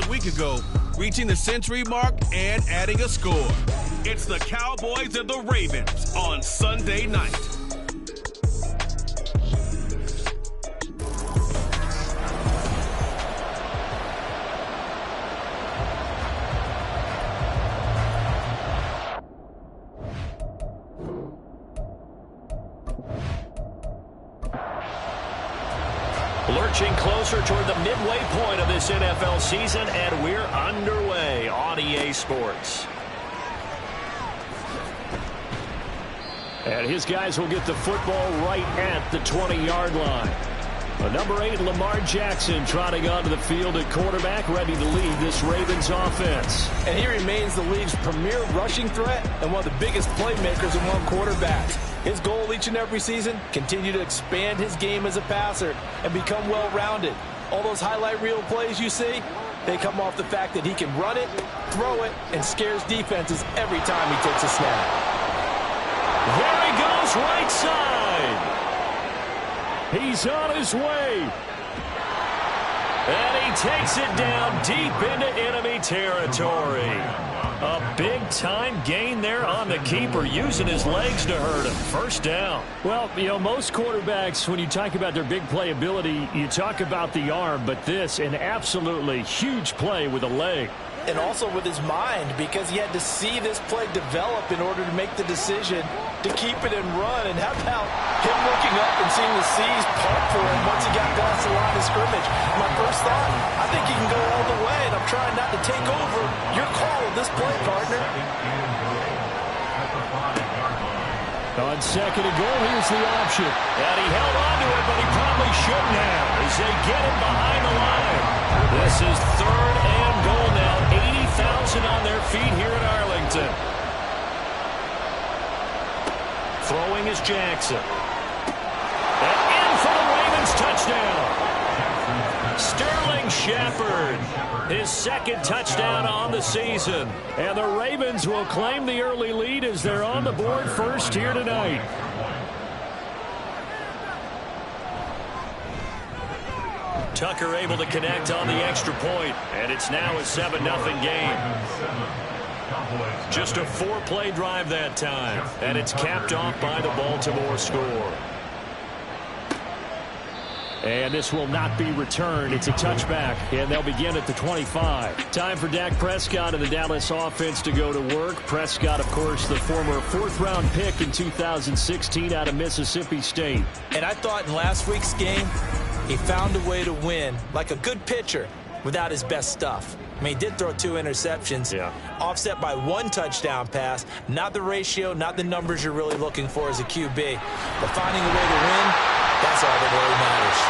a week ago, reaching the century mark and adding a score. It's the Cowboys and the Ravens on Sunday night. Lurching closer toward the midway point of this NFL season, and we're underway on EA Sports. And his guys will get the football right at the 20-yard line. The number 8, Lamar Jackson, trotting onto the field at quarterback, ready to lead this Ravens offense. And he remains the league's premier rushing threat and one of the biggest playmakers among quarterbacks. His goal each and every season, continue to expand his game as a passer and become well-rounded. All those highlight reel plays you see, they come off the fact that he can run it, throw it, and scares defenses every time he takes a snap. There he goes, right side. He's on his way. And he takes it down deep into enemy territory. A big-time gain there on the keeper, using his legs to hurt him. First down. Well, you know, most quarterbacks, when you talk about their big playability, you talk about the arm, but this, an absolutely huge play with a leg. And also with his mind, because he had to see this play develop in order to make the decision to keep it and run. And how about him looking up and seeing the C's part for him once he got past the line of scrimmage? My first thought, I think he can go all the way, and I'm trying not to take over your call of this play, partner. On second and goal, here's the option. And he held on to it, but he probably shouldn't have, as they get him behind the line. This is third and goal now. 80,000 on their feet here in Arlington. Throwing is Jackson. And in for the Ravens touchdown. Sterling Shepard, his second touchdown on the season. And the Ravens will claim the early lead as they're on the board first here tonight. Tucker able to connect on the extra point, and it's now a 7-0 game. Just a 4-play drive that time, and it's capped off by the Baltimore score. And this will not be returned. It's a touchback, and they'll begin at the 25. Time for Dak Prescott and the Dallas offense to go to work. Prescott, of course, the former 4th-round pick in 2016 out of Mississippi State. And I thought in last week's game, he found a way to win, like a good pitcher, without his best stuff. I mean, he did throw 2 interceptions, offset by 1 touchdown pass. Not the ratio, not the numbers you're really looking for as a QB. But finding a way to win, that's all that really matters.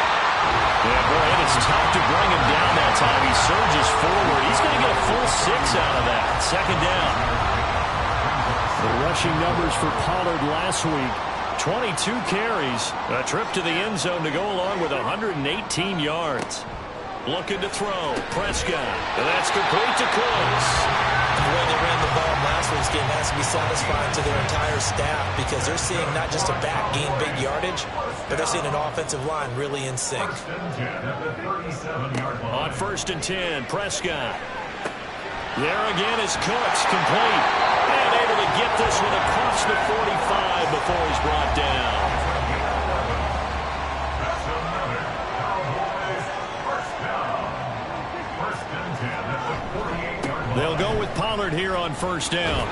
Yeah, boy, it is tough to bring him down that time. He surges forward. He's going to get a full 6 out of that. Second down. The rushing numbers for Pollard last week. 22 carries, a trip to the end zone to go along with 118 yards. Looking to throw, Prescott, and that's complete to Cooks. And the way they ran the ball in last week's game has to be satisfying to their entire staff, because they're seeing not just a back gain big yardage, but they're seeing an offensive line really in sync. On 1st and 10, Prescott. There again is Cooks, complete. And able to get this one across the 45 before he's brought down. They'll go with Pollard here on 1st down.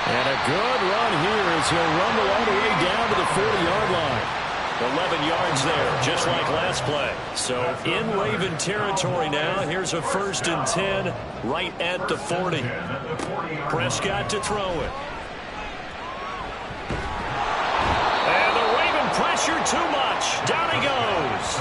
And a good run here as he'll rumble all the way down to the 40-yard line. 11 yards there, just like last play. So in Raven territory now. Here's a 1st and 10 right at the 40. Prescott to throw it. And the Raven pressure too much. Down he goes.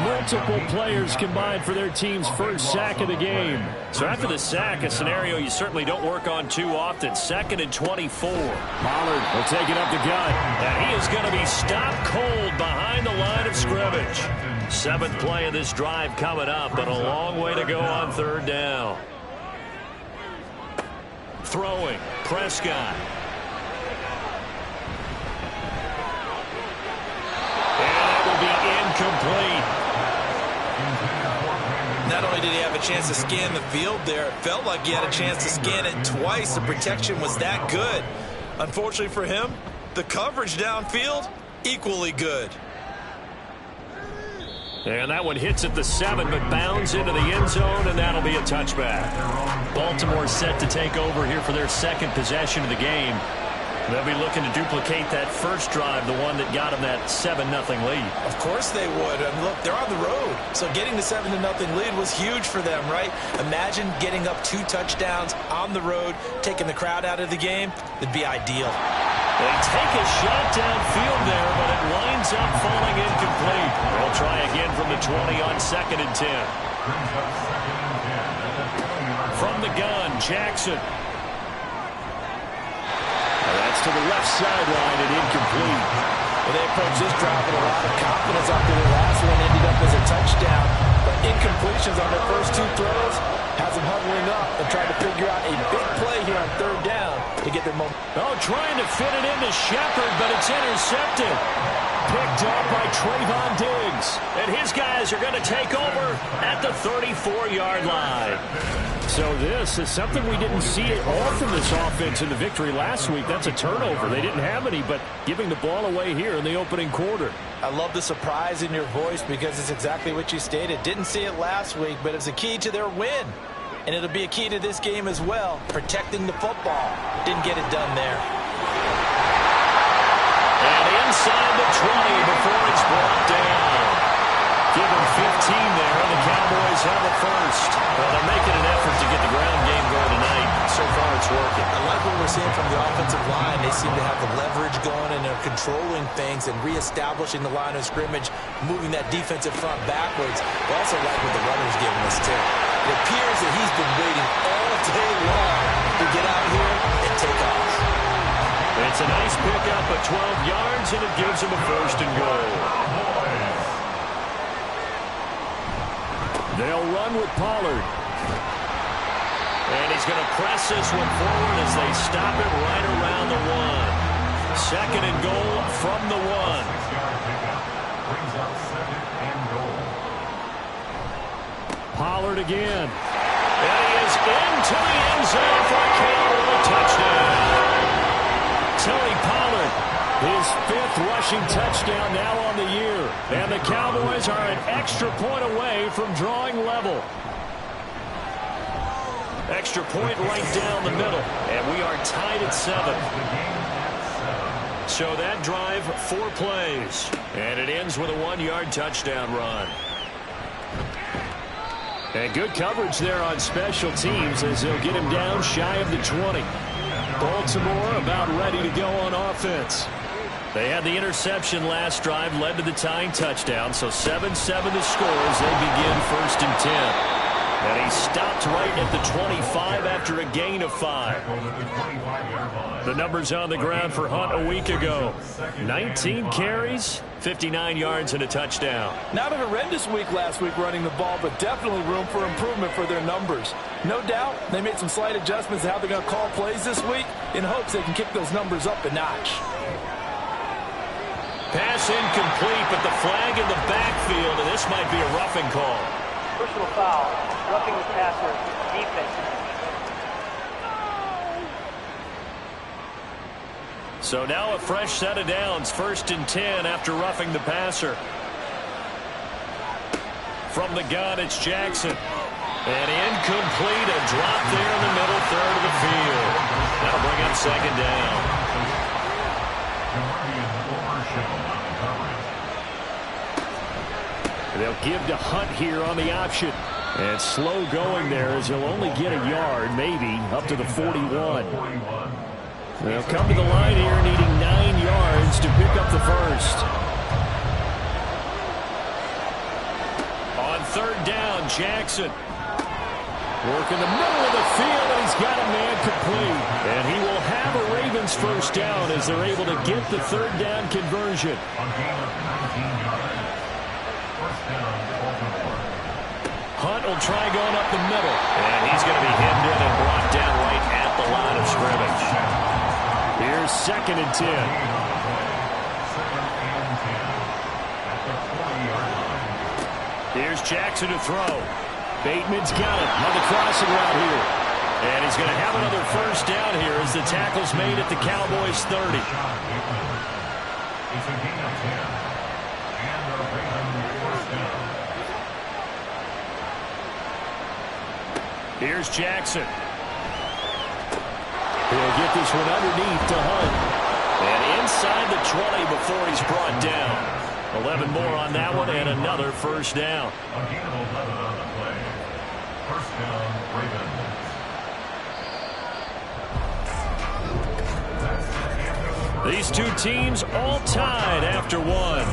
Multiple players combined for their team's first sack of the game. So after the sack, a scenario you certainly don't work on too often. 2nd and 24. Pollard will take it up the gut. And he is going to be stopped cold behind the line of scrimmage. 7th play of this drive coming up, but a long way to go on 3rd down. Throwing, Prescott. And that will be incomplete. Not only did he have an a chance to scan the field there. It felt like he had a chance to scan it twice. The protection was that good. Unfortunately for him, the coverage downfield, equally good. And that one hits at the 7, but bounds into the end zone, and that'll be a touchback. Baltimore set to take over here for their second possession of the game. They'll be looking to duplicate that first drive, the one that got them that 7-0 lead. Of course they would. And look, they're on the road. So getting the 7-0 lead was huge for them, right? Imagine getting up 2 touchdowns on the road, taking the crowd out of the game. It'd be ideal. They take a shot downfield there, but it winds up falling incomplete. They'll try again from the 20 on 2nd and 10. From the gun, Jackson. That's to the left sideline and incomplete. Well, they approached this drive with a lot of confidence after the last one ended up as a touchdown. But incompletions on their first 2 throws has them huddling up and trying to figure out a big play here on 3rd down to get their momentum. Oh, trying to fit it into Shepard, but it's intercepted. Picked up by Trayvon Diggs. And his guys are going to take over at the 34-yard line. So this is something we didn't see at all from this offense in the victory last week. That's a turnover. They didn't have any, but giving the ball away here in the opening quarter. I love the surprise in your voice because it's exactly what you stated. Didn't see it last week, but it's a key to their win. And it'll be a key to this game as well, protecting the football. Didn't get it done there. And inside the 20 before it's brought down. Give them 15 there, and the Cowboys have it first. Well, they're making an effort to get the ground game going tonight. So far, it's working. I like what we're seeing from the offensive line. They seem to have the leverage going, and they're controlling things and reestablishing the line of scrimmage, moving that defensive front backwards. I also like what the runner's giving us, too. It appears that he's been waiting all day long to get out here and take off. It's a nice pickup of 12 yards, and it gives him a 1st and goal. They'll run with Pollard. And he's going to press this one forward as they stop it right around the 1. 2nd and goal from the 1. Pollard again. And he is into the end zone for a Cowboy touchdown. Tony Pollard, his 5th rushing touchdown now on the year. And the Cowboys are an extra point away from drawing level. Extra point right down the middle. And we are tied at 7. So that drive, 4 plays. And it ends with a 1-yard touchdown run. And good coverage there on special teams as they'll get him down shy of the 20. Baltimore about ready to go on offense. They had the interception last drive, led to the tying touchdown, so 7-7 the score as they begin 1st and 10. And he stopped right at the 25 after a gain of 5. The numbers on the ground for Hunt a week ago. 19 carries, 59 yards, and a touchdown. Not a horrendous week last week running the ball, but definitely room for improvement for their numbers. No doubt they made some slight adjustments to how they're going to call plays this week in hopes they can kick those numbers up a notch. Pass incomplete, but the flag in the backfield, and this might be a roughing call. Personal foul, roughing the passer, defense. So now a fresh set of downs, 1st and 10 after roughing the passer. From the gun, it's Jackson. And incomplete, a drop there in the middle third of the field. That'll bring up 2nd down. They'll give to Hunt here on the option. And slow going there as he'll only get a yard, maybe, up to the 41. They'll come to the line here needing 9 yards to pick up the first. On 3rd down, Jackson. Working the middle of the field, and he's got a man complete. And he will have a Ravens 1st down as they're able to get the 3rd down conversion. Hunt will try going up the middle. And he's going to be hemmed in and brought down right at the line of scrimmage. Here's 2nd and 10. Here's Jackson to throw. Bateman's got it on the crossing route here. And he's going to have another first down here as the tackle's made at the Cowboys' 30. It's a gain of 10. And the Ravens first down. Here's Jackson. He'll get this one underneath to Hunt. And inside the 20 before he's brought down. 11 more on that one and another first down. A gain of 11 on the play. First down, Ravens. These two teams all tied after one.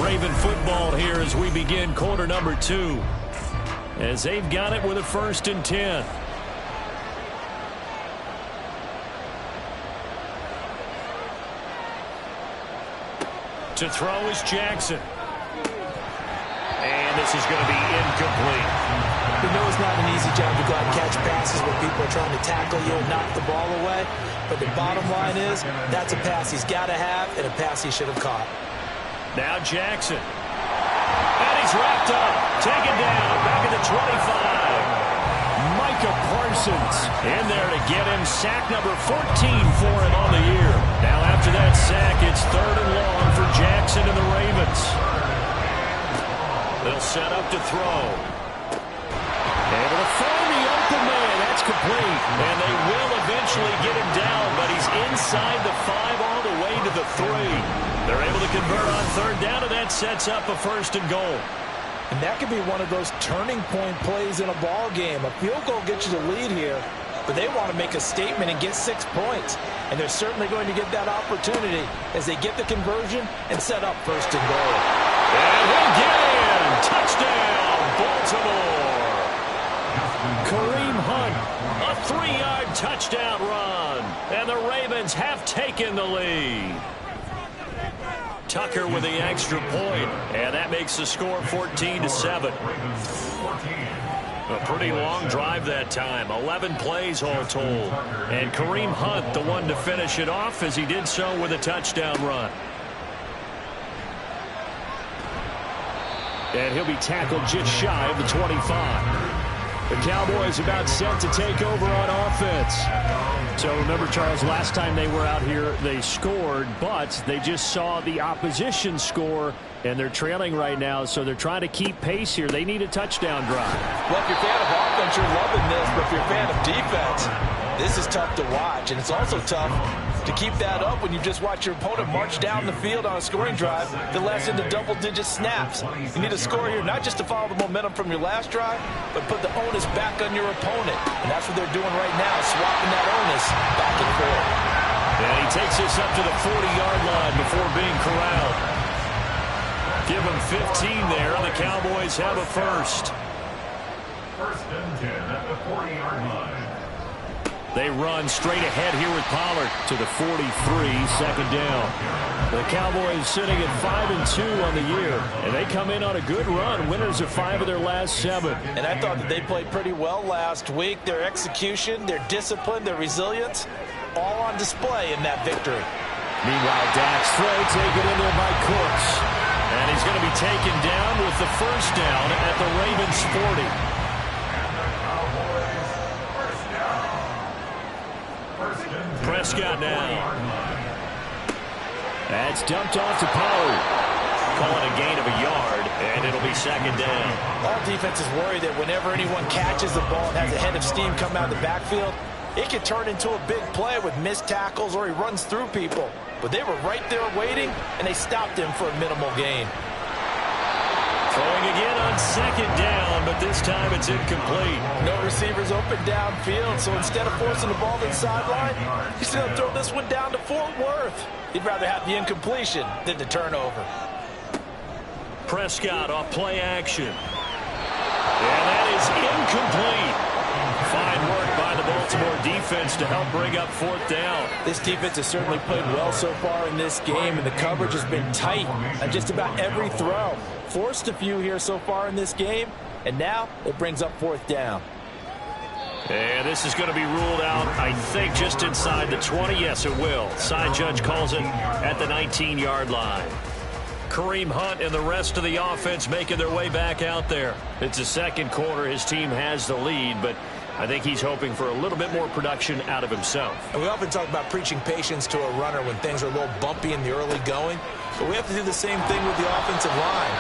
Raven football here as we begin quarter number 2. As they've got it with a 1st and 10. To throw is Jackson. And this is going to be incomplete. We know it's not an easy job to go out and catch passes when people are trying to tackle you and knock the ball away. But the bottom line is, that's a pass he's got to have and a pass he should have caught. Now Jackson. And he's wrapped up. Taken down. Back at the 25. Micah Parsons in there to get him sack number 14 for him on the year. Now after that sack, it's 3rd and long for Jackson and the Ravens. They'll set up to throw. Able to find the open man. That's complete. And they will eventually get him down, but he's inside the 5 all the way to the 3. They're able to convert on 3rd down, and that sets up a 1st and goal. And that could be one of those turning point plays in a ball game. A field goal gets you the lead here, but they want to make a statement and get 6 points. And they're certainly going to get that opportunity as they get the conversion and set up 1st and goal. And he'll get in. Touchdown, Baltimore. Kareem Hunt, a 3-yard touchdown run. And the Ravens have taken the lead. Tucker with the extra point, and that makes the score 14-7. A pretty long drive that time, 11 plays all told. And Kareem Hunt, the one to finish it off, as he did so with a touchdown run. And he'll be tackled just shy of the 25. The Cowboys about set to take over on offense. So remember, Charles, last time they were out here, they scored, but they just saw the opposition score, and they're trailing right now, so they're trying to keep pace here. They need a touchdown drive. Well, if you're a fan of offense, you're loving this, but if you're a fan of defense, this is tough to watch, and it's also tough to keep that up when you just watch your opponent march down the field on a scoring drive that lasts into double-digit snaps. You need to score here, not just to follow the momentum from your last drive, but put the onus back on your opponent. And that's what they're doing right now, swapping that onus back and forth. And he takes this up to the 40-yard line before being corralled. Give him 15 there, and the Cowboys have a 1st. 1st and 10 at the 40-yard line. They run straight ahead here with Pollard to the 43, 2nd down. The Cowboys sitting at 5-2 on the year, and they come in on a good run, winners of 5 of their last 7. And I thought that they played pretty well last week. Their execution, their discipline, their resilience, all on display in that victory. Meanwhile, Dak's throw taken in there by Cooks. And he's going to be taken down with the 1st down at the Ravens 40. Prescott now. That's dumped off to Pollard. Calling a gain of a yard, and it'll be 2nd down. All defenses worry that whenever anyone catches the ball and has a head of steam come out of the backfield, it can turn into a big play with missed tackles or he runs through people. But they were right there waiting, and they stopped him for a minimal gain. Throwing again on 2nd down, but this time it's incomplete. No receivers open downfield, so instead of forcing the ball to the sideline, he's going to throw this one down to Fort Worth. He'd rather have the incompletion than the turnover. Prescott off play action. And that is incomplete. Fine work by the Baltimore defense to help bring up 4th down. This defense has certainly played well so far in this game, and the coverage has been tight on just about every throw. Forced a few here so far in this game, and now it brings up 4th down. And this is going to be ruled out, I think, just inside the 20. Yes, it will. Side judge calls it at the 19-yard line. Kareem Hunt and the rest of the offense making their way back out there. It's the second quarter. His team has the lead, but I think he's hoping for a little bit more production out of himself. And we often talk about preaching patience to a runner when things are a little bumpy in the early going. But we have to do the same thing with the offensive line.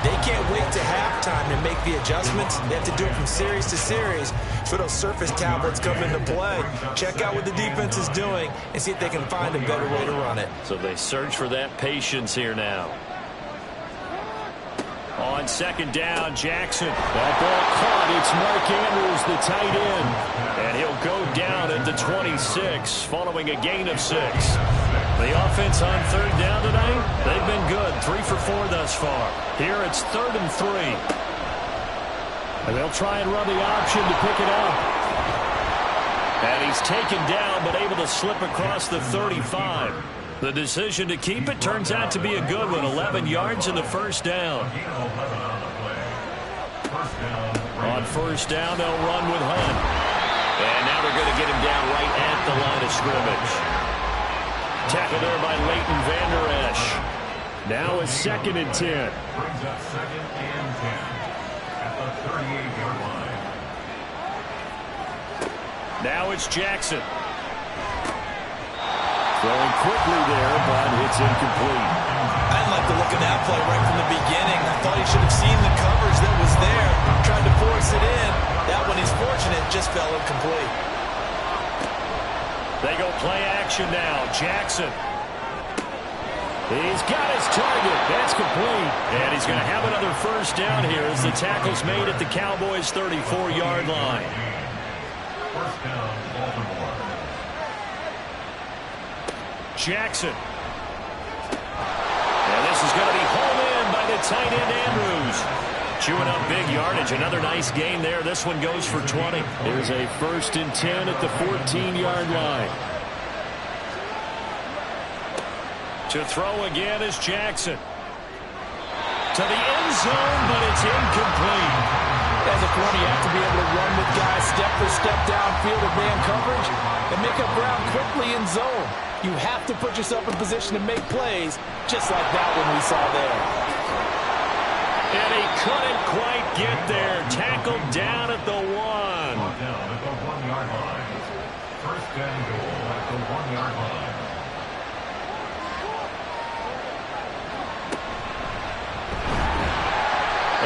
They can't wait to halftime to make the adjustments. They have to do it from series to series for those surface tablets come into play. Check out what the defense is doing and see if they can find a better way to run it. So they search for that patience here now. On second down, Jackson. That ball caught. It's Mark Andrews, the tight end. And he'll go down at the 26 following a gain of 6. The offense on third down tonight, they've been good. 3 for 4 thus far. Here it's 3rd and 3. And they'll try and run the option to pick it up. And he's taken down but able to slip across the 35. The decision to keep it turns out to be a good one. 11 yards in the first down. On first down, they'll run with Hunt. And now they're going to get him down right at the line of scrimmage. Tackled there by Leighton Vander Esch. Now a 2nd and 10. Brings up 2nd and 10 at the 38-yard line. Now it's Jackson. Throwing quickly there, but it's incomplete. I didn't like the look of that play right from the beginning. I thought he should have seen the coverage that was there, tried to force it in. That one, he's fortunate, just fell incomplete. They go play action now. Jackson. He's got his target. That's complete. And he's going to have another first down here as the tackle's made at the Cowboys' 34-yard line. First down, Baltimore. Jackson. And this is going to be hauled in by the tight end Andrews. Chewing up big yardage. Another nice gain there. This one goes for 20. There's a 1st and 10 at the 14-yard line. To throw again is Jackson. To the end zone, but it's incomplete. As a corner, you have to be able to run with guys step for step downfield of man coverage and make up ground quickly in zone. You have to put yourself in position to make plays, just like that one we saw there. And he couldn't quite get there. Tackled down at the 1. Down at the 1-yard line. First and goal at the 1-yard line.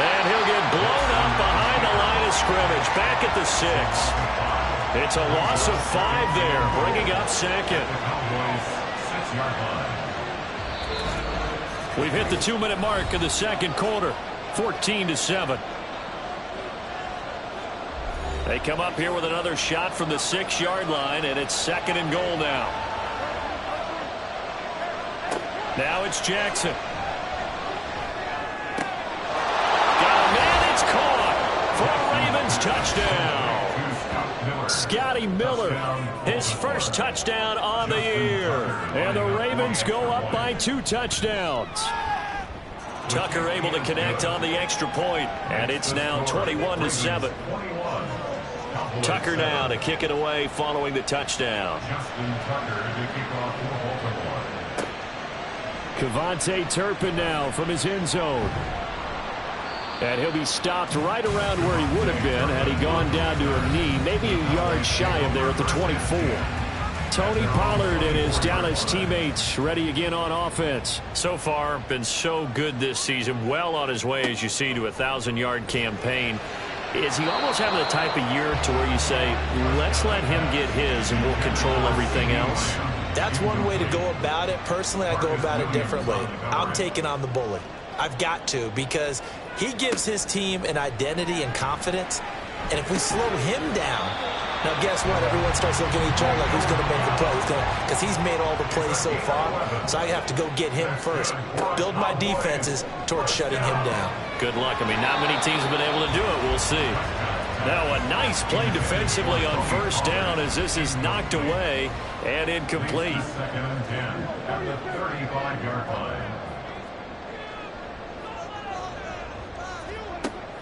And he'll get blown up behind the line of scrimmage. Back at the 6. It's a loss of 5 there, bringing up 2nd. Cowboys 6-yard line. We've hit the 2-minute mark of the second quarter. 14-7. They come up here with another shot from the 6-yard line, and it's 2nd and goal now. Now it's Jackson. Got a man, it's caught for a Ravens touchdown. Scotty Miller, his first touchdown on the year. And the Ravens go up by 2 touchdowns. Tucker able to connect on the extra point, and it's now 21-7. Tucker now to kick it away following the touchdown. Kevontae Turpin now from his end zone. And he'll be stopped right around where he would have been had he gone down to a knee, maybe a yard shy of there at the 24. Tony Pollard and his Dallas teammates ready again on offense. So far, been so good this season. Well on his way, as you see, to a 1,000-yard campaign. Is he almost having the type of year to where you say, let's let him get his and we'll control everything else? That's one way to go about it. Personally, I go about it differently. I'm taking on the bully. I've got to, because he gives his team an identity and confidence. And if we slow him down, now guess what? Everyone starts looking at each other like, who's going to make the play? Because he's made all the plays so far. So I have to go get him first. Build my defenses towards shutting him down. Good luck. I mean, not many teams have been able to do it. We'll see. Now a nice play defensively on first down as this is knocked away and incomplete. 2nd and 10 at the 35-yard line.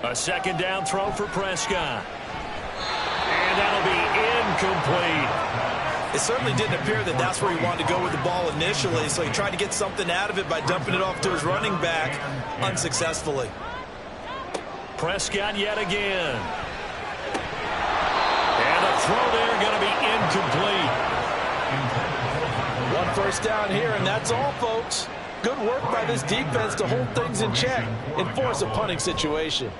A second down throw for Prescott. And that'll be incomplete. It certainly didn't appear that that's where he wanted to go with the ball initially, so he tried to get something out of it by dumping it off to his running back unsuccessfully. Prescott yet again. And the throw there going to be incomplete. One first down here, and that's all, folks. Good work by this defense to hold things in check and force a punting situation.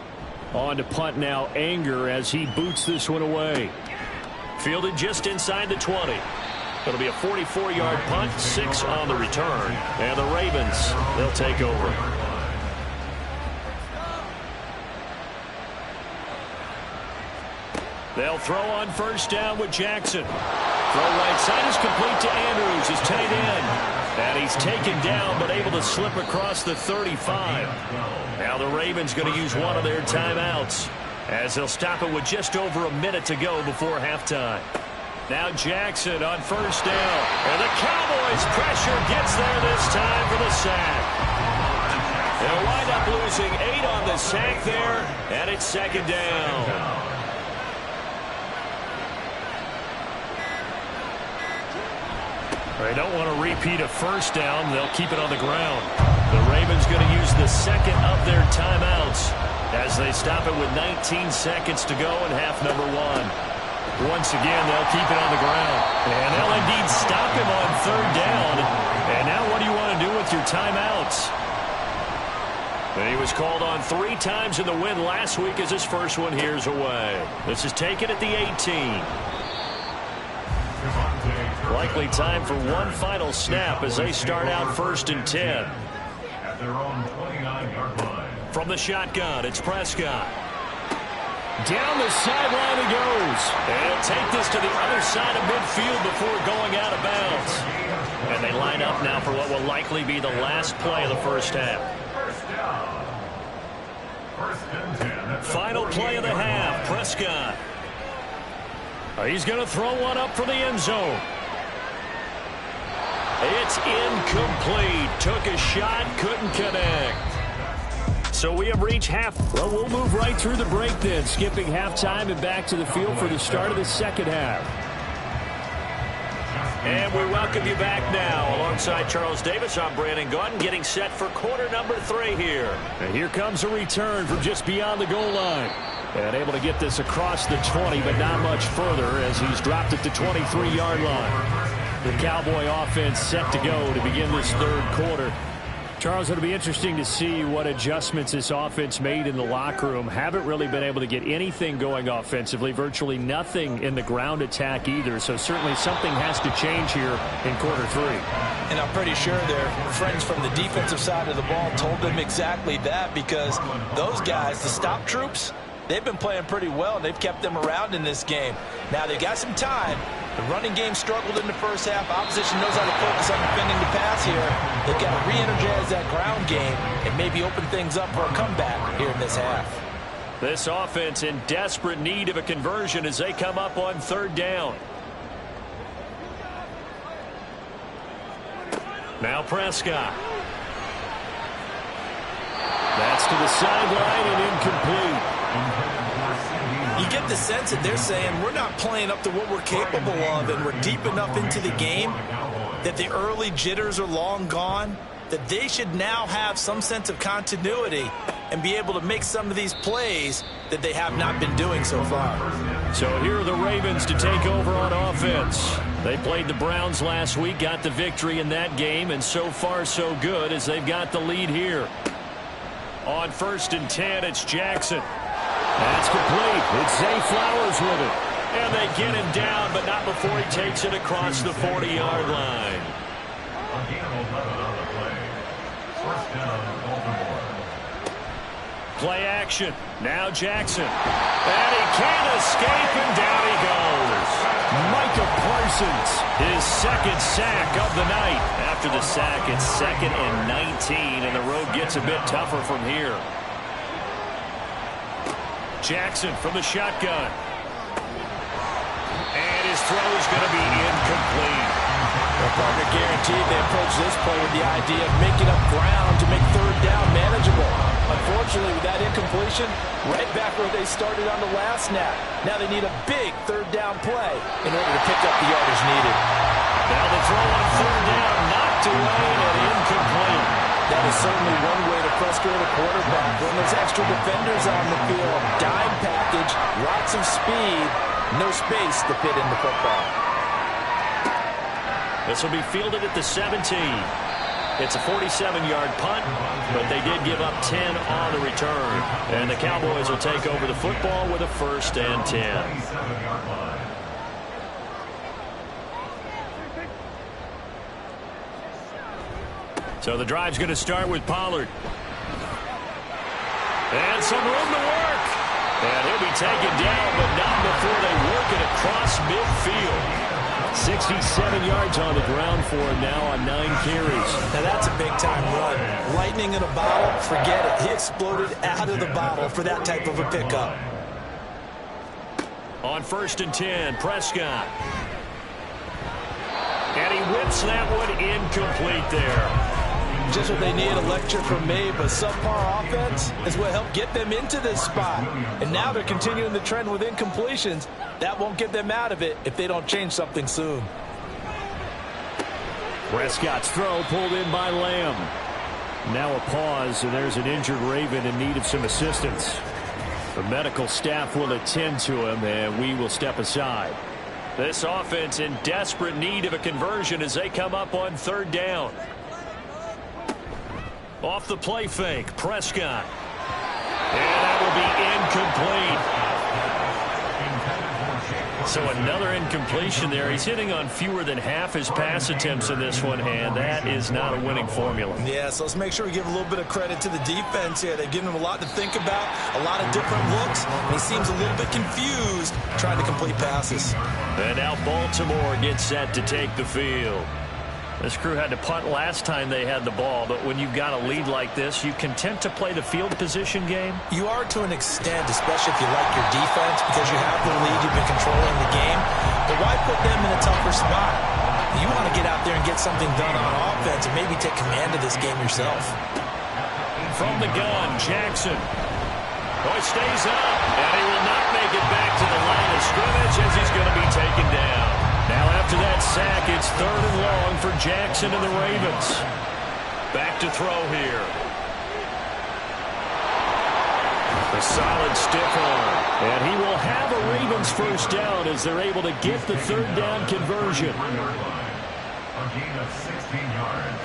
On to punt now, Anger, as he boots this one away. Fielded just inside the 20. It'll be a 44-yard punt, 6 on the return. And the Ravens, they'll take over. They'll throw on first down with Jackson. Throw right side is complete to Andrews, his tight end. And he's taken down, but able to slip across the 35. Now the Ravens going to use one of their timeouts, as they'll stop it with just over a minute to go before halftime. Now Jackson on first down. And the Cowboys pressure gets there this time for the sack. They'll wind up losing 8 on the sack there, and it's second down. They don't want to repeat a first down. They'll keep it on the ground. The Ravens going to use the second of their timeouts as they stop it with 19 seconds to go in half number 1. Once again, they'll keep it on the ground. And they'll indeed stop him on third down. And now what do you want to do with your timeouts? And he was called on 3 times in the win last week as his first one here's away. This is taken at the 18. Likely time for one final snap as they start out first and 10. At their own 29-yard line. From the shotgun, it's Prescott. Down the sideline he goes. And he'll take this to the other side of midfield before going out of bounds. And they line up now for what will likely be the last play of the first half. First down. First and 10. Final play of the half, Prescott. He's going to throw one up for the end zone. It's incomplete. Took a shot, couldn't connect. So we have reached half. Well, we'll move right through the break then, skipping halftime and back to the field for the start of the second half. And we welcome you back now. Alongside Charles Davis, I'm Brandon Gaudin, getting set for quarter number 3 here. And here comes a return from just beyond the goal line. And able to get this across the 20, but not much further as he's dropped at the 23-yard line. The Cowboy offense set to go to begin this third quarter. Charles, it'll be interesting to see what adjustments this offense made in the locker room. Haven't really been able to get anything going offensively, virtually nothing in the ground attack either. So certainly something has to change here in quarter 3. And I'm pretty sure their friends from the defensive side of the ball told them exactly that, because those guys, the stop troops, they've been playing pretty well. They've kept them around in this game. Now they've got some time. The running game struggled in the first half. Opposition knows how to focus on defending the pass here. They've got to re-energize that ground game and maybe open things up for a comeback here in this half. This offense in desperate need of a conversion as they come up on third down. Now Prescott. That's to the sideline and incomplete. You get the sense that they're saying we're not playing up to what we're capable of, and we're deep enough into the game that the early jitters are long gone, that they should now have some sense of continuity and be able to make some of these plays that they have not been doing so far. So here are the Ravens to take over on offense. They played the Browns last week, got the victory in that game, and so far so good as they've got the lead here. On first and 10, it's Jackson. That's complete. It's Zay Flowers with it. And they get him down, but not before he takes it across the 40-yard line. Play action. Now Jackson. And he can't escape, and down he goes. Micah Parsons, his second sack of the night. After the sack, it's 2nd and 19, and the road gets a bit tougher from here. Jackson from the shotgun. And his throw is going to be incomplete. Partner guaranteed they approach this play with the idea of making up ground to make third down manageable. Unfortunately, with that incompletion, right back where they started on the last snap. Now they need a big third down play in order to pick up the yardage needed. Now the throw on third down, knocked away and incomplete. That is certainly one way to frustrate a quarterback. When there's extra defenders on the field, dime package, lots of speed, no space to fit in the football. This will be fielded at the 17. It's a 47-yard punt, but they did give up 10 on the return. And the Cowboys will take over the football with a 1st and 10. So the drive's going to start with Pollard. And some room to work. And he'll be taken down, but not before they work it across midfield. 67 yards on the ground for him now on 9 carries. Now that's a big-time run. Lightning in a bottle, forget it. He exploded out of the bottle for that type of a pickup. On 1st and 10, Prescott. And he whips that one incomplete there. Just what they need, a lecture from me, but subpar offense is what helped get them into this spot. And now they're continuing the trend with incompletions. That won't get them out of it if they don't change something soon. Prescott's throw pulled in by Lamb. Now a pause, and there's an injured Raven in need of some assistance. The medical staff will attend to him, and we will step aside. This offense in desperate need of a conversion as they come up on 3rd down. Off the play fake, Prescott. And that will be incomplete. So another incompletion there. He's hitting on fewer than half his pass attempts in this one, and that is not a winning formula. Yeah, so let's make sure we give a little bit of credit to the defense here. They've given him a lot to think about, a lot of different looks, and he seems a little bit confused trying to complete passes. And now Baltimore gets set to take the field. This crew had to punt last time they had the ball, but when you've got a lead like this, you content to play the field position game? You are to an extent, especially if you like your defense, because you have the lead, you've been controlling the game. But why put them in a tougher spot? You want to get out there and get something done on offense and maybe take command of this game yourself. From the gun, Jackson. Oh, he stays up, and he will not make it back to the line of scrimmage as he's going to be taken down. Now after that sack, it's 3rd and long for Jackson and the Ravens. Back to throw here. A solid stiff arm. And he will have a Ravens 1st down as they're able to get the 3rd down conversion. A gain of 16 yards.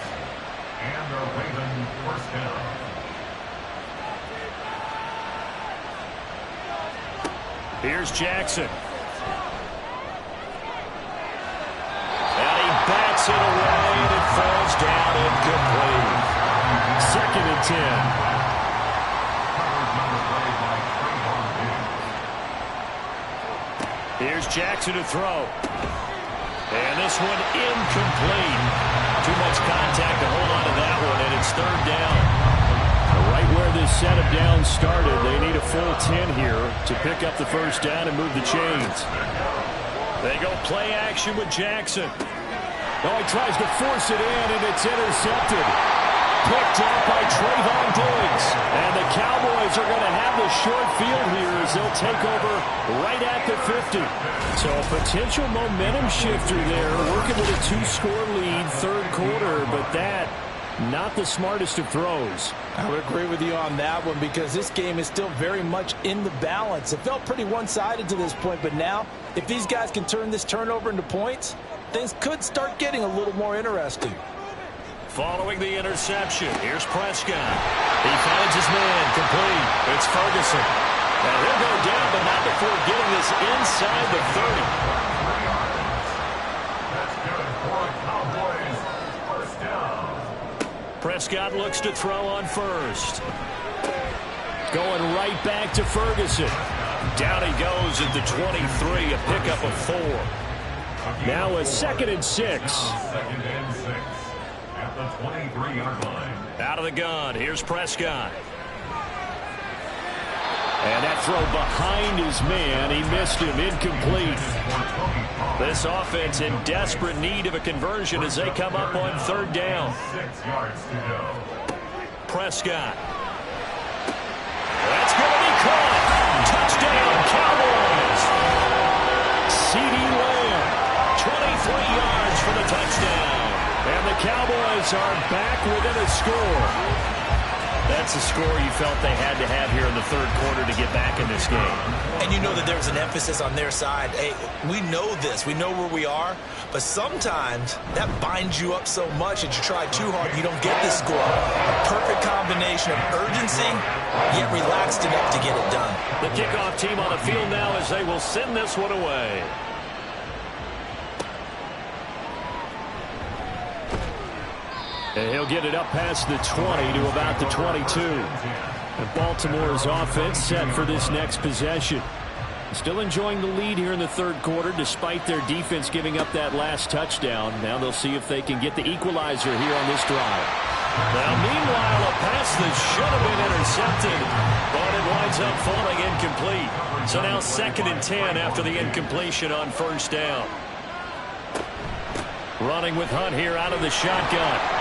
And a Raven 1st down. Here's Jackson. Bats it away, and it falls down incomplete. 2nd and 10. Here's Jackson to throw. And this one incomplete. Too much contact to hold on to that one, and it's 3rd down. Right where this set of downs started, they need a full 10 here to pick up the 1st down and move the chains. They go play action with Jackson. Oh, he tries to force it in, and it's intercepted. Picked up by Trayvon Diggs. And the Cowboys are going to have the short field here as they'll take over right at the 50. So a potential momentum shifter there, working with a 2-score lead, 3rd quarter, but that, not the smartest of throws. I would agree with you on that one because this game is still very much in the balance. It felt pretty one-sided to this point, but now, if these guys can turn this turnover into points, things could start getting a little more interesting. Following the interception, here's Prescott. He finds his man, complete. It's Ferguson. And he'll go down, but not before getting this inside the 30. That's good for Cowboys 1st down. Prescott looks to throw on 1st. Going right back to Ferguson. Down he goes at the 23, a pickup of 4. Now a 2nd and 6. 2nd and 6 at the 23-yard line. Out of the gun, here's Prescott. And that throw behind his man, he missed him, incomplete. This offense in desperate need of a conversion as they come up on third down. 6 yards to go. Prescott. That's going to be caught. Touchdown, Cowboys. CeeDee Lamb, 23 yards for the touchdown. And the Cowboys are back within a score. That's a score you felt they had to have here in the third quarter to get back in this game. And you know that there's an emphasis on their side. Hey, we know this. We know where we are. But sometimes that binds you up so much that you try too hard, you don't get this score. A perfect combination of urgency, yet relaxed enough to get it done. The kickoff team on the field now as they will send this one away. And he'll get it up past the 20 to about the 22. And Baltimore's offense set for this next possession. Still enjoying the lead here in the third quarter despite their defense giving up that last touchdown. Now they'll see if they can get the equalizer here on this drive. Now meanwhile, a pass that should have been intercepted, but it winds up falling incomplete. So now 2nd and 10 after the incompletion on first down. Running with Hunt here out of the shotgun.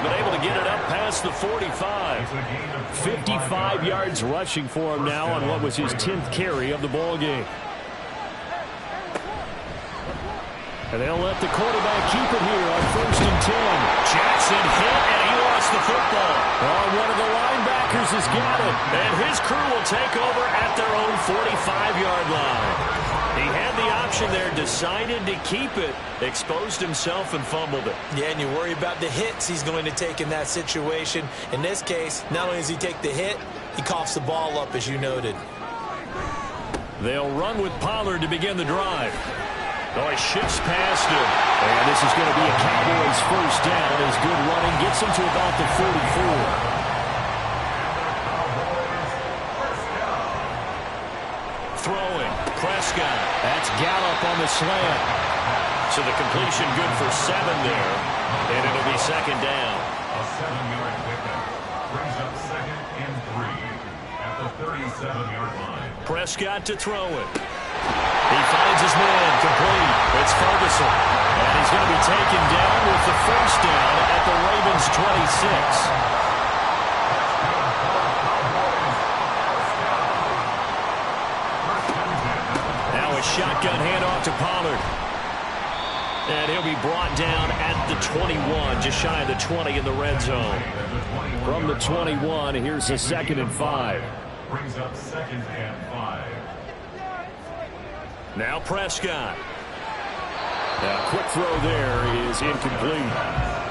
But able to get it up past the 45. 55 yards rushing for him now on what was his 10th carry of the ball game. And they'll let the quarterback keep it here on 1st and 10. Jackson hit, and he lost the football. Oh, one of the linebackers has got it. And his crew will take over at their own 45-yard line. He had the option there, decided to keep it, exposed himself and fumbled it. Yeah, and you worry about the hits he's going to take in that situation. In this case, not only does he take the hit, he coughs the ball up, as you noted. They'll run with Pollard to begin the drive. Oh, he shifts past him. And this is going to be a Cowboys first down as good running gets him to about the 44. Throwing, Prescott. That's Gallup on the slant. So the completion good for 7 there. And it'll be 2nd down. A 7-yard pickup brings up 2nd and 3 at the 37-yard line. Prescott to throw it. He finds his man complete. It's Ferguson. And he's going to be taken down with the first down at the Ravens' 26. Shotgun handoff to Pollard. And he'll be brought down at the 21, just shy of the 20 in the red zone. From the 21, here's a 2nd and 5. Brings up 2nd and 5. Now Prescott. Now quick throw there is incomplete.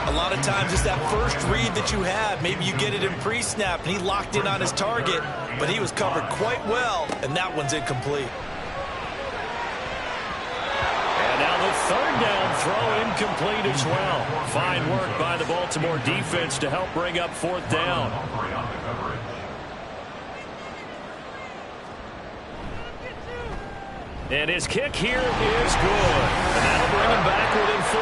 A lot of times it's that first read that you have. Maybe you get it in pre-snap, and he locked in on his target, but he was covered quite well, and that one's incomplete. Third down throw incomplete as well. Fine work by the Baltimore defense to help bring up 4th down. And his kick here is good. And that'll bring him back within 4.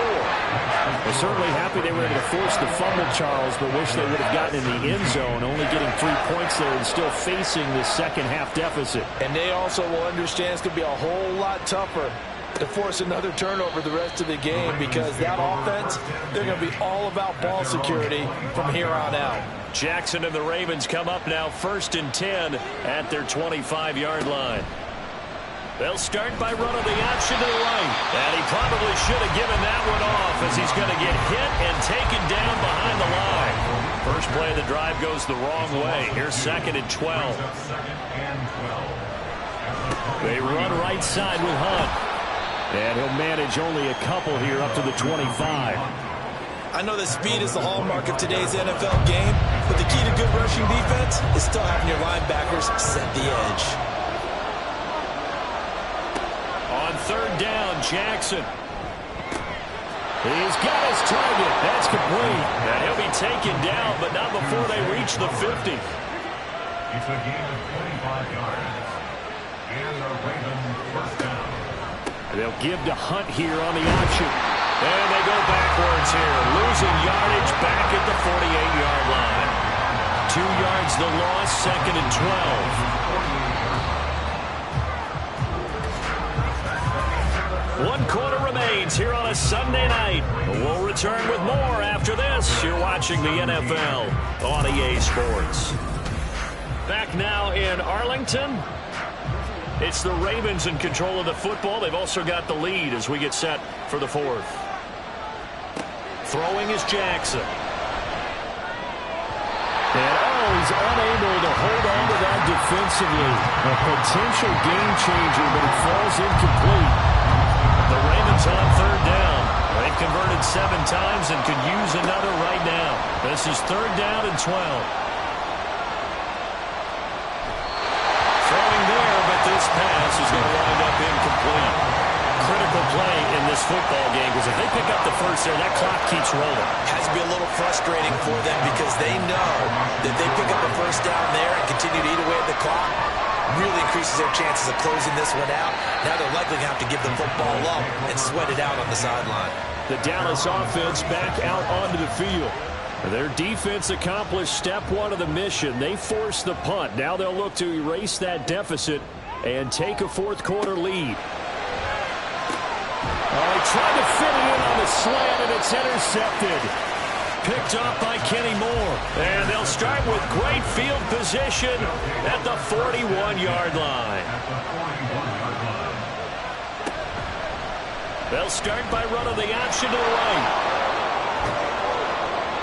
They're certainly happy they were able to force the fumble, Charles, but wish they would have gotten in the end zone, only getting 3 points there and still facing the second half deficit. And they also will understand it's going to be a whole lot tougher to force another turnover the rest of the game, because that offense, they're going to be all about ball security from here on out. Jackson and the Ravens come up now 1st and 10 at their 25-yard line. They'll start by running the option to the right. And he probably should have given that one off as he's going to get hit and taken down behind the line. First play of the drive goes the wrong way. Here's 2nd and 12. They run right side with Hunt. And he'll manage only a couple here up to the 25. I know that speed is the hallmark of today's NFL game, but the key to good rushing defense is still having your linebackers set the edge. On 3rd down, Jackson. He's got his target. That's complete. And he'll be taken down, but not before they reach the 50. It's a gain of 25 yards. And the Ravens first down. They'll give to Hunt here on the option. And they go backwards here, losing yardage back at the 48-yard line. 2 yards the loss, 2nd and 12. One quarter remains here on a Sunday night. We'll return with more after this. You're watching the NFL on EA Sports. Back now in Arlington. It's the Ravens in control of the football. They've also got the lead as we get set for the fourth. Throwing is Jackson. And he's unable to hold on to that defensively. A potential game changer, but it falls incomplete. The Ravens on third down. They've converted 7 times and could use another right now. This is third down and 12. Throwing there, but this pass is going to wind up incomplete. Critical play in this football game because if they pick up the first there, that clock keeps rolling. Has to be a little frustrating for them because they know that they pick up a first down there and continue to eat away at the clock, really increases their chances of closing this one out. Now they're likely going to have to give the football up and sweat it out on the sideline. The Dallas offense back out onto the field. Their defense accomplished step 1 of the mission. They forced the punt. Now they'll look to erase that deficit and take a fourth quarter lead. He tried to fit it in on the slant, and it's intercepted. Picked off by Kenny Moore. And they'll start with great field position at the 41-yard line. They'll start by running the option to the right.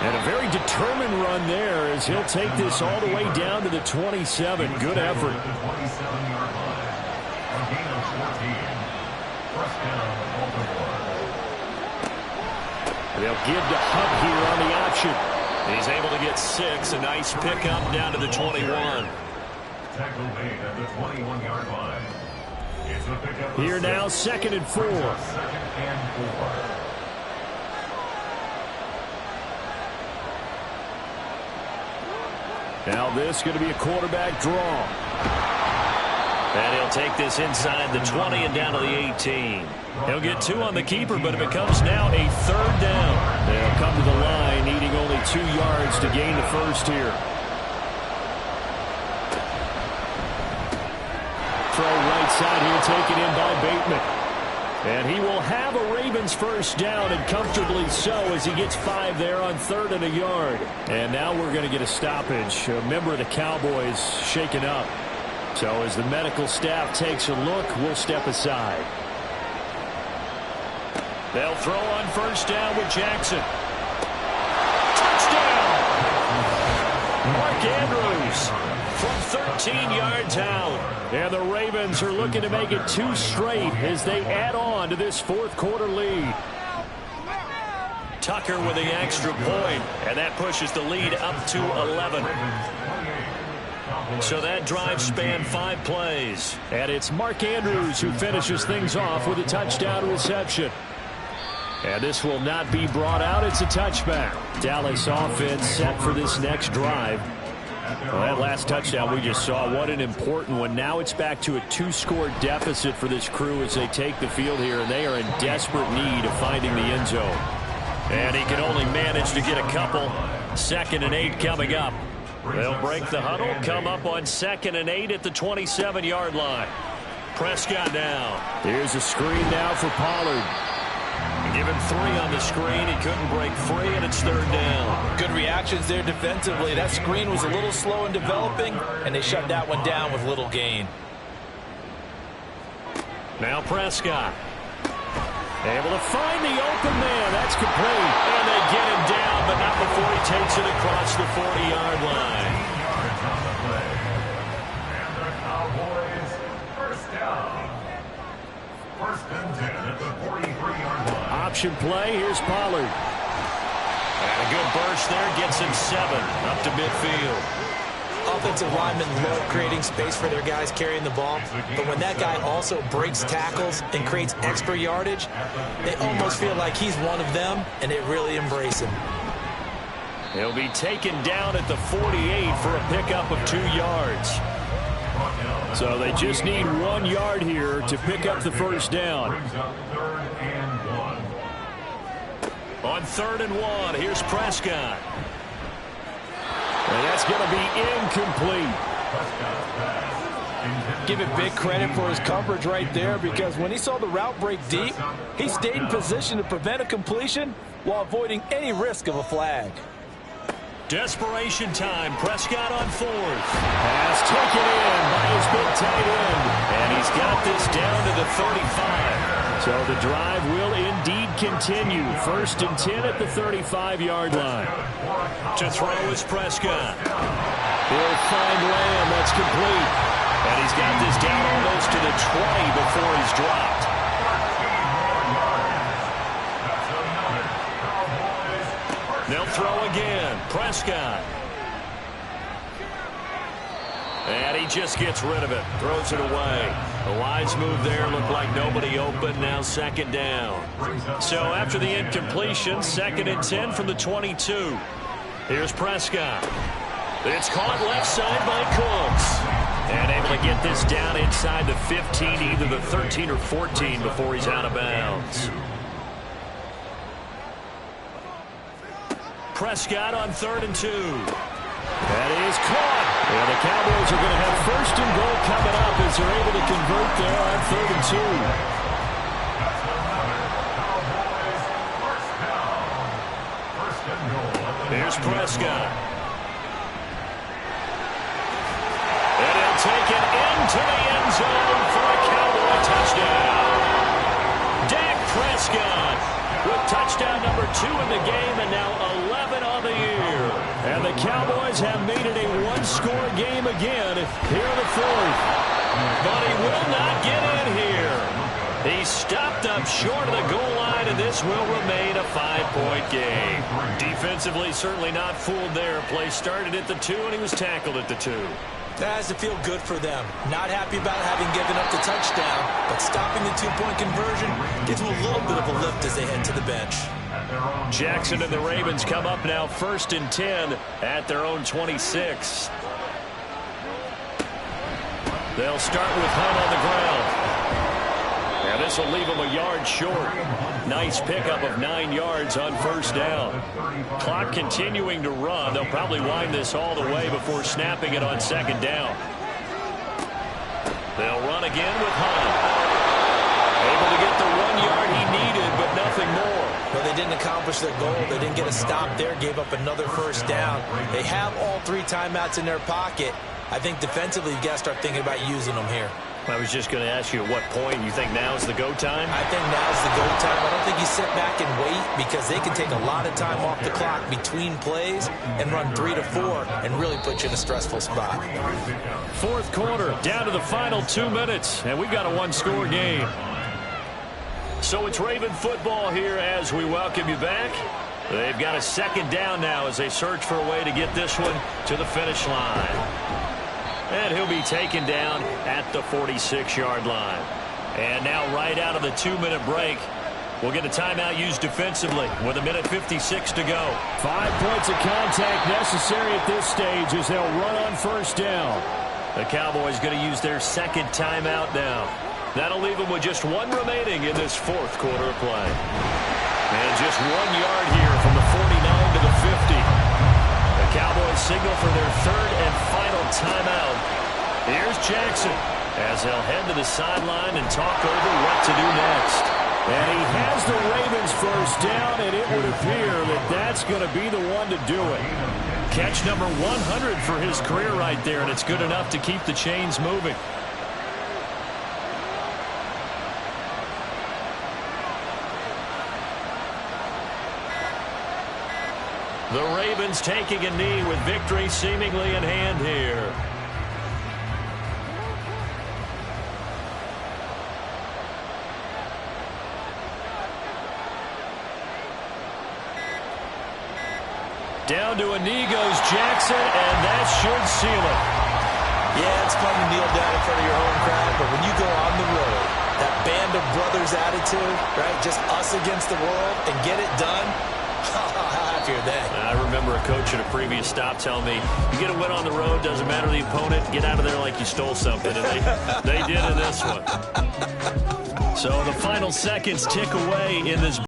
And a very determined run there as he'll take this all the way down to the 27. Good effort. They'll give to Hunt here on the option. He's able to get 6. A nice pickup down to the 21. Tackle made at the 21-yard line. It's a pickup. Here now, 2nd and 4. 2nd and 4. Now this is going to be a quarterback draw. And he'll take this inside the 20 and down to the 18. He'll get 2 on the keeper, but it becomes now a third down. They'll come to the line, needing only 2 yards to gain the first here. Throw right side here, taken in by Bateman. And he will have a Ravens first down, and comfortably so, as he gets 5 there on 3rd and a yard. And now we're going to get a stoppage. A member of the Cowboys shaken up. So as the medical staff takes a look, we'll step aside. They'll throw on first down with Jackson. Touchdown! Mark Andrews from 13 yards out. And the Ravens are looking to make it 2 straight as they add on to this fourth quarter lead. Tucker with the extra point, and that pushes the lead up to 11. So that drive spanned 5 plays. And it's Mark Andrews who finishes things off with a touchdown reception. And this will not be brought out. It's a touchback. Dallas offense set for this next drive. Well, that last touchdown we just saw, what an important one. Now it's back to a 2-score deficit for this crew as they take the field here, and they are in desperate need of finding the end zone. And he can only manage to get a couple. 2nd and 8 coming up. They'll break the huddle, come up on 2nd and 8 at the 27-yard line. Prescott now. Here's a screen now for Pollard. Given 3 on the screen, he couldn't break free, and it's 3rd down. Good reactions there defensively. That screen was a little slow in developing, and they shut that one down with little gain. Now Prescott. Able to find the open man. That's complete. And they get him down, but not before he takes it across the 40-yard line. And the Cowboys first down. 1st and 10 at the 43-yard line. Option play. Here's Pollard. And a good burst there. Gets him 7 up to midfield. Offensive linemen love creating space for their guys carrying the ball, but when that guy also breaks tackles and creates extra yardage, they almost feel like he's one of them, and they really embrace him. He'll be taken down at the 48 for a pickup of 2 yards. So they just need 1 yard here to pick up the first down. On 3rd and 1, here's Prescott. And that's going to be incomplete. Give it big credit for his coverage right there, because when he saw the route break deep, he stayed in position to prevent a completion while avoiding any risk of a flag. Desperation time. Prescott on fourth. Pass taken in by his big tight end. And he's got this down to the 35. So the drive will indeed continue. 1st and 10 at the 35-yard line. To throw is Prescott. He'll find Lamb. That's complete. And he's got this down almost to the 20 before he's dropped. They'll throw again. Prescott. And he just gets rid of it. Throws it away. A wise move there. Looked like nobody open. Now 2nd down. So after the incompletion, 2nd and 10 from the 22. Here's Prescott. It's caught left side by Cooks. And able to get this down inside the 15, either the 13 or 14 before he's out of bounds. Prescott on 3rd and 2. That is caught. And the Cowboys are going to have 1st and goal coming up as they're able to convert there on 3rd and 2. Here's Prescott. And he'll take it into the end zone for a Cowboy touchdown. Dak Prescott with touchdown number 2 in the game, and now 11 on the year. And the Cowboys have made it a one-score game again here in the 4th. But he will not get in here. He stopped up short of the goal line, and this will remain a 5-point game. Defensively, certainly not fooled there. Play started at the 2, and he was tackled at the 2. That has to feel good for them. Not happy about having given up the touchdown, but stopping the 2-point conversion gives them a little bit of a lift as they head to the bench. Jackson and the Ravens come up now 1st and 10 at their own 26. They'll start with Hunt on the ground. And this will leave them a yard short. Nice pickup of 9 yards on 1st down. Clock continuing to run. They'll probably wind this all the way before snapping it on 2nd down. They'll run again with Hunt. Able to get the 1 yard he needed, but nothing more. Well, they didn't accomplish their goal. They didn't get a stop there, gave up another 1st down. They have all 3 timeouts in their pocket. I think defensively, you've got to start thinking about using them here. I was just going to ask you at what point you think now is the go time? I think now is the go time. I don't think you sit back and wait, because they can take a lot of time off the clock between plays and run 3 to 4 and really put you in a stressful spot. 4th quarter, down to the final 2 minutes, and we've got a one-score game. So it's Raven football here as we welcome you back. They've got a 2nd down now as they search for a way to get this one to the finish line. And he'll be taken down at the 46-yard line. And now right out of the 2-minute break, we'll get a timeout used defensively with 1:56 to go. 5 points of contact necessary at this stage as they'll run on 1st down. The Cowboys going to use their 2nd timeout now. That'll leave them with just 1 remaining in this 4th quarter of play. And just 1 yard here from the 49 to the 50. The Cowboys signal for their 3rd and final timeout. Here's Jackson as they'll head to the sideline and talk over what to do next. And he has the Ravens 1st down, and it would appear that that's going to be the one to do it. Catch number 100 for his career right there, and it's good enough to keep the chains moving. The Ravens taking a knee with victory seemingly in hand here. Down to a knee goes Jackson, and that should seal it. Yeah, it's fun to kneel down in front of your home crowd, but when you go on the road, that band of brothers attitude, right, just us against the world, and get it done, how happy are they? I remember a coach at a previous stop telling me, you get a win on the road, doesn't matter the opponent, get out of there like you stole something, and they did in this one. So the final seconds tick away in this